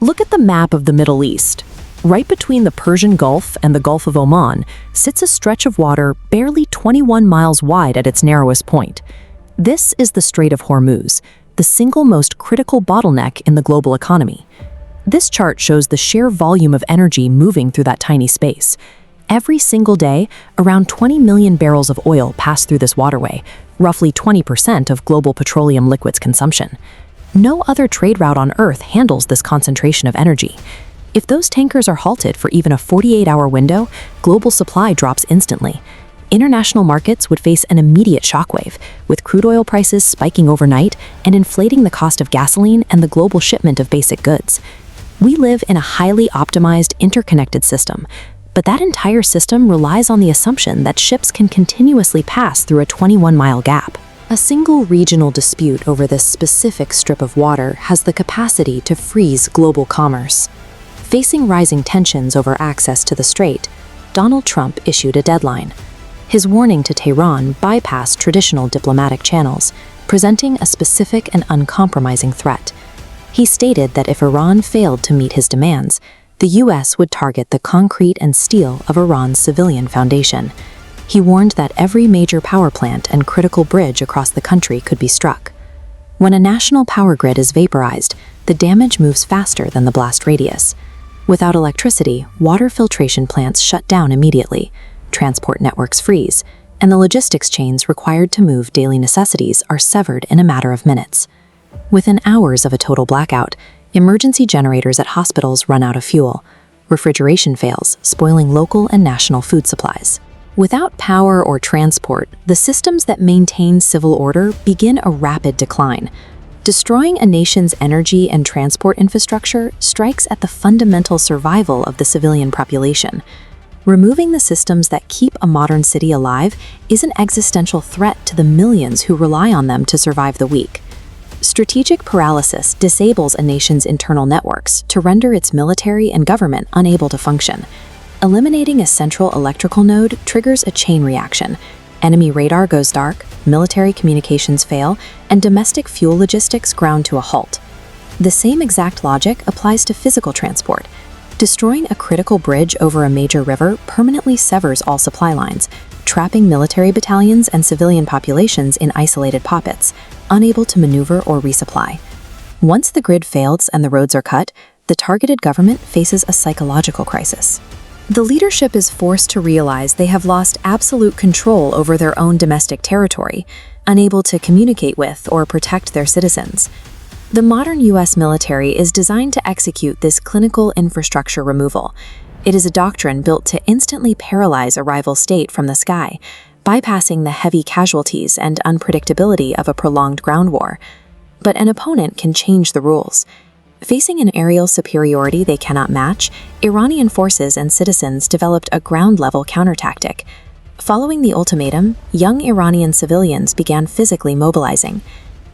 Look at the map of the Middle East. Right between the Persian Gulf and the Gulf of Oman sits a stretch of water barely 21 miles wide at its narrowest point. This is the Strait of Hormuz, the single most critical bottleneck in the global economy. This chart shows the sheer volume of energy moving through that tiny space. Every single day, around 20 million barrels of oil pass through this waterway, roughly 20% of global petroleum liquids consumption. No other trade route on Earth handles this concentration of energy. If those tankers are halted for even a 48-hour window, global supply drops instantly. International markets would face an immediate shockwave, with crude oil prices spiking overnight and inflating the cost of gasoline and the global shipment of basic goods. We live in a highly optimized, interconnected system, but that entire system relies on the assumption that ships can continuously pass through a 21-mile gap. A single regional dispute over this specific strip of water has the capacity to freeze global commerce. Facing rising tensions over access to the strait, Donald Trump issued a deadline. His warning to Tehran bypassed traditional diplomatic channels, presenting a specific and uncompromising threat. He stated that if Iran failed to meet his demands, the U.S. would target the concrete and steel of Iran's civilian foundation. He warned that every major power plant and critical bridge across the country could be struck. When a national power grid is vaporized, the damage moves faster than the blast radius. Without electricity, water filtration plants shut down immediately, transport networks freeze, and the logistics chains required to move daily necessities are severed in a matter of minutes. Within hours of a total blackout, emergency generators at hospitals run out of fuel. Refrigeration fails, spoiling local and national food supplies. Without power or transport, the systems that maintain civil order begin a rapid decline. Destroying a nation's energy and transport infrastructure strikes at the fundamental survival of the civilian population. Removing the systems that keep a modern city alive is an existential threat to the millions who rely on them to survive the week. Strategic paralysis disables a nation's internal networks to render its military and government unable to function. Eliminating a central electrical node triggers a chain reaction. Enemy radar goes dark, military communications fail, and domestic fuel logistics ground to a halt. The same exact logic applies to physical transport. Destroying a critical bridge over a major river permanently severs all supply lines, trapping military battalions and civilian populations in isolated pockets, unable to maneuver or resupply. Once the grid fails and the roads are cut, the targeted government faces a psychological crisis. The leadership is forced to realize they have lost absolute control over their own domestic territory, unable to communicate with or protect their citizens. The modern U.S. military is designed to execute this clinical infrastructure removal. It is a doctrine built to instantly paralyze a rival state from the sky, bypassing the heavy casualties and unpredictability of a prolonged ground war. But an opponent can change the rules. Facing an aerial superiority they cannot match, Iranian forces and citizens developed a ground-level countertactic. Following the ultimatum, young Iranian civilians began physically mobilizing.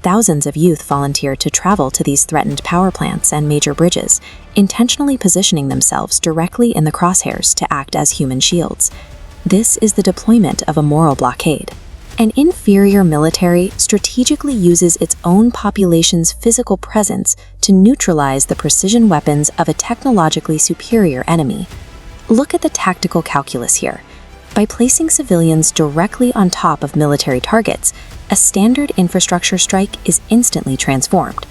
Thousands of youth volunteered to travel to these threatened power plants and major bridges, intentionally positioning themselves directly in the crosshairs to act as human shields. This is the deployment of a moral blockade. An inferior military strategically uses its own population's physical presence to neutralize the precision weapons of a technologically superior enemy. Look at the tactical calculus here. By placing civilians directly on top of military targets, a standard infrastructure strike is instantly transformed.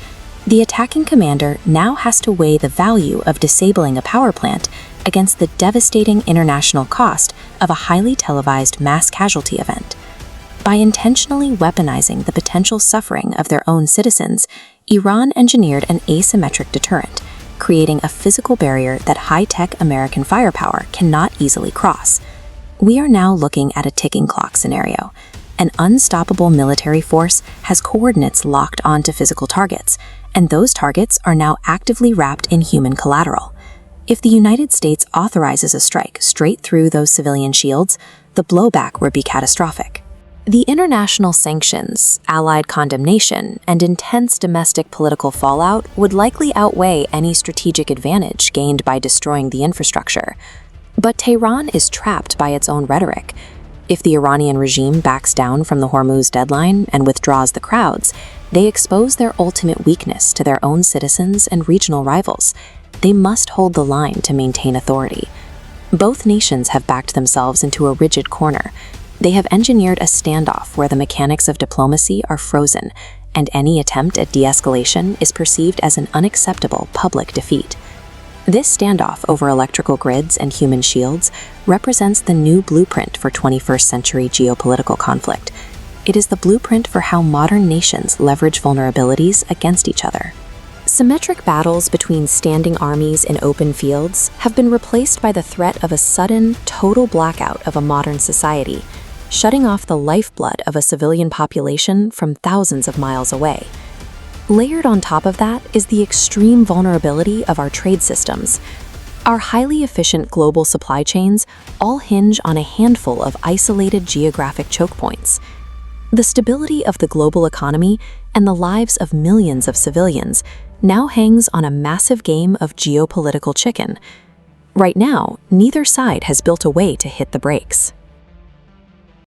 The attacking commander now has to weigh the value of disabling a power plant against the devastating international cost of a highly televised mass casualty event. By intentionally weaponizing the potential suffering of their own citizens, Iran engineered an asymmetric deterrent, creating a physical barrier that high-tech American firepower cannot easily cross. We are now looking at a ticking clock scenario. An unstoppable military force has coordinates locked onto physical targets, and those targets are now actively wrapped in human collateral. If the United States authorizes a strike straight through those civilian shields, the blowback would be catastrophic. The international sanctions, allied condemnation, and intense domestic political fallout would likely outweigh any strategic advantage gained by destroying the infrastructure. But Tehran is trapped by its own rhetoric. If the Iranian regime backs down from the Hormuz deadline and withdraws the crowds, they expose their ultimate weakness to their own citizens and regional rivals. they must hold the line to maintain authority. Both nations have backed themselves into a rigid corner. They have engineered a standoff where the mechanics of diplomacy are frozen, and any attempt at de-escalation is perceived as an unacceptable public defeat. This standoff over electrical grids and human shields represents the new blueprint for 21st century geopolitical conflict. It is the blueprint for how modern nations leverage vulnerabilities against each other. Symmetric battles between standing armies in open fields have been replaced by the threat of a sudden, total blackout of a modern society, shutting off the lifeblood of a civilian population from thousands of miles away. Layered on top of that is the extreme vulnerability of our trade systems. Our highly efficient global supply chains all hinge on a handful of isolated geographic choke points. The stability of the global economy and the lives of millions of civilians now hangs on a massive game of geopolitical chicken. Right now, neither side has built a way to hit the brakes.